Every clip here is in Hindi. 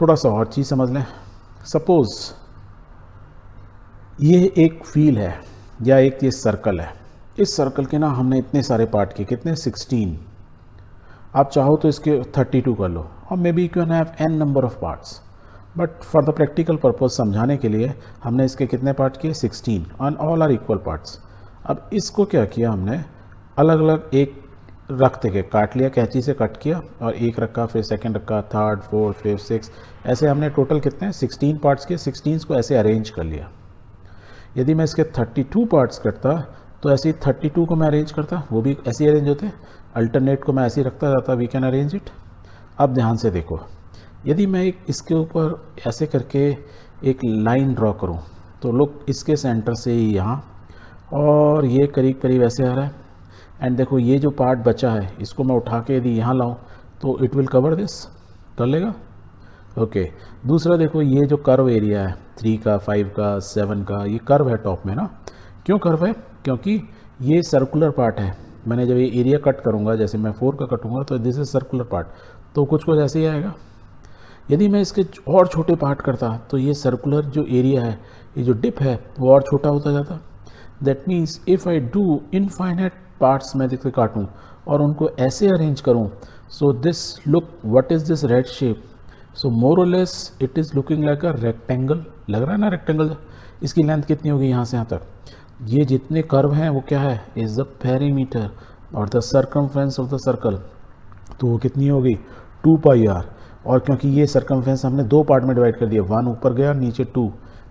थोड़ा सा और चीज़ समझ लें। सपोज़ ये एक व्हील है या एक ये सर्कल है। इस सर्कल के ना हमने इतने सारे पार्ट किए, कितने 16। आप चाहो तो इसके 32 कर लो, और maybe you can have n number of parts, but for the practical purpose समझाने के लिए हमने इसके कितने पार्ट किए 16, and all are equal parts. अब इसको क्या किया हमने, अलग अलग एक रखते के काट लिया, कैंची से कट किया, और एक रखा, फिर सेकंड रखा, थर्ड, फोर्थ, फिफ्थ, सिक्स, ऐसे हमने टोटल कितने 16 पार्ट्स किए। 16 को ऐसे अरेंज कर लिया। यदि मैं इसके 32 पार्ट्स करता तो ऐसे ही 32 को मैं अरेंज करता, वो भी ऐसे ही अरेंज होते। अल्टरनेट को मैं ऐसे ही रखता जाता, वी कैन अरेंज इट। अब ध्यान से देखो, यदि मैं एक इसके ऊपर ऐसे करके एक लाइन ड्रॉ करूं, तो लुक इसके सेंटर से ही यहाँ, और ये करीब करीब ऐसे आ रहा है। एंड देखो ये जो पार्ट बचा है, इसको मैं उठा के यदि यहाँ लाऊं तो इट विल कवर दिस, कर लेगा। ओके, दूसरा देखो ये जो कर्व एरिया है 3 का, 5 का, 7 का, ये कर्व है टॉप में ना। क्यों कर्व है? क्योंकि ये सर्कुलर पार्ट है। मैंने जब ये एरिया कट करूँगा, जैसे मैं 4 का कटूँगा, तो दिस इज सर्कुलर पार्ट, तो कुछ कुछ ऐसे ही आएगा। यदि मैं इसके और छोटे पार्ट करता तो ये सर्कुलर जो एरिया है, ये जो डिप है, वो और छोटा होता जाता। That means if I do infinite parts में देखते काटूँ और उनको ऐसे अरेंज करूँ, so this look what is this red shape, so more और less it is looking like a rectangle. लग रहा है ना रेक्टेंगल। इसकी लेंथ कितनी होगी यहाँ से यहाँ तक? ये जितने कर्व हैं वो क्या है, इज़ द पेरीमीटर और the circumference of the circle. तो वो कितनी होगी 2πr। और क्योंकि ये सर्कमफ्रेंस हमने दो पार्ट में डिवाइड कर दिया, 1 ऊपर गया, नीचे 2,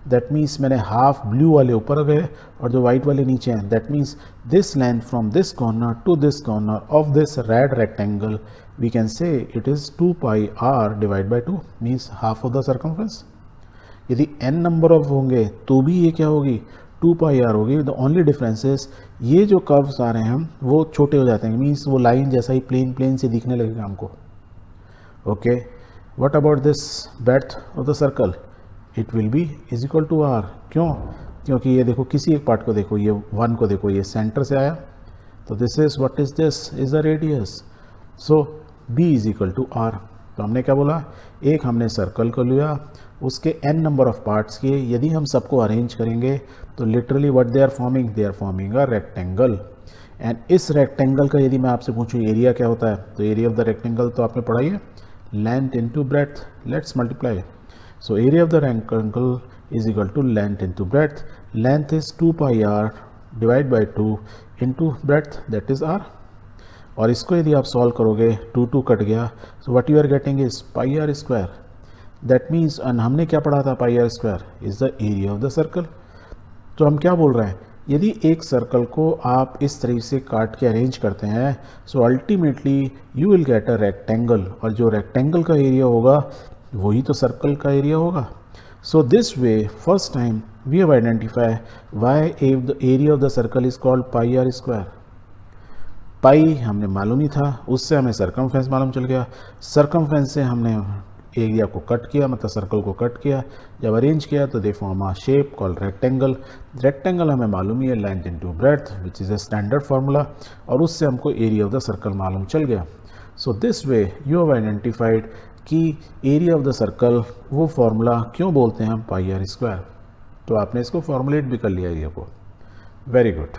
दैट मीन्स मैंने हाफ ब्लू वाले ऊपर गए और जो वाइट वाले नीचे हैं। That means this length from this corner to this corner of this red rectangle we can say it is 2πr divide by 2, means half of the circumference. यदि n नंबर ऑफ होंगे तो भी ये क्या होगी 2πr होगी। द ओनली डिफरेंस इज ये जो कर्व्स आ रहे हैं वो छोटे हो जाते हैं, मीन्स वो लाइन जैसा ही प्लेन प्लेन से दिखने लगेगा हमको। Okay, what about this breadth of the circle, it will be is equal to r। क्यों? क्योंकि ये देखो किसी एक पार्ट को देखो, ये 1 को देखो, ये सेंटर से आया, तो this is what is this is the radius, so b is equal to r। तो हमने क्या बोला, एक हमने सर्कल को लिया, उसके n नंबर ऑफ पार्ट्स किए। यदि हम सबको अरेंज करेंगे तो literally what they are forming a rectangle. And इस रेक्टेंगल का यदि मैं आपसे पूछूं एरिया क्या होता है, तो एरिया ऑफ द रेक्टेंगल तो आपने पढ़ा ही है, length into breadth. Let's multiply. So area of the rectangle is equal to length into breadth. Length is 2πr divide by 2 into breadth, that is r। और इसको यदि आप सॉल्व करोगे 2 कट गया, so what you are getting is πr square. That means, हमने क्या पढ़ा था, πr square is the area of the circle. तो हम क्या बोल रहे हैं, यदि एक सर्कल को आप इस तरीके से काट के अरेंज करते हैं, so ultimately you will get a rectangle, और जो रेक्टेंगल का एरिया होगा वही तो सर्कल का एरिया होगा। So this way first time we have identify why the area of the circle is called πr square. Pi हमने मालूम ही था, उससे हमें सर्कमफ्रेंस मालूम चल गया, सर्कमफ्रेंस से हमने एरिया को कट किया, मतलब सर्कल को कट किया, जब अरेंज किया तो they form a shape called rectangle. Rectangle हमें मालूम ही है, length into breadth which is a standard formula, और उससे हमको एरिया ऑफ द सर्कल मालूम चल गया। सो this way you have identified कि एरिया ऑफ द सर्कल वो फार्मूला क्यों बोलते हैं हम πr स्क्वायर। तो आपने इसको फॉर्मुलेट भी कर लिया एरिया को। Very good.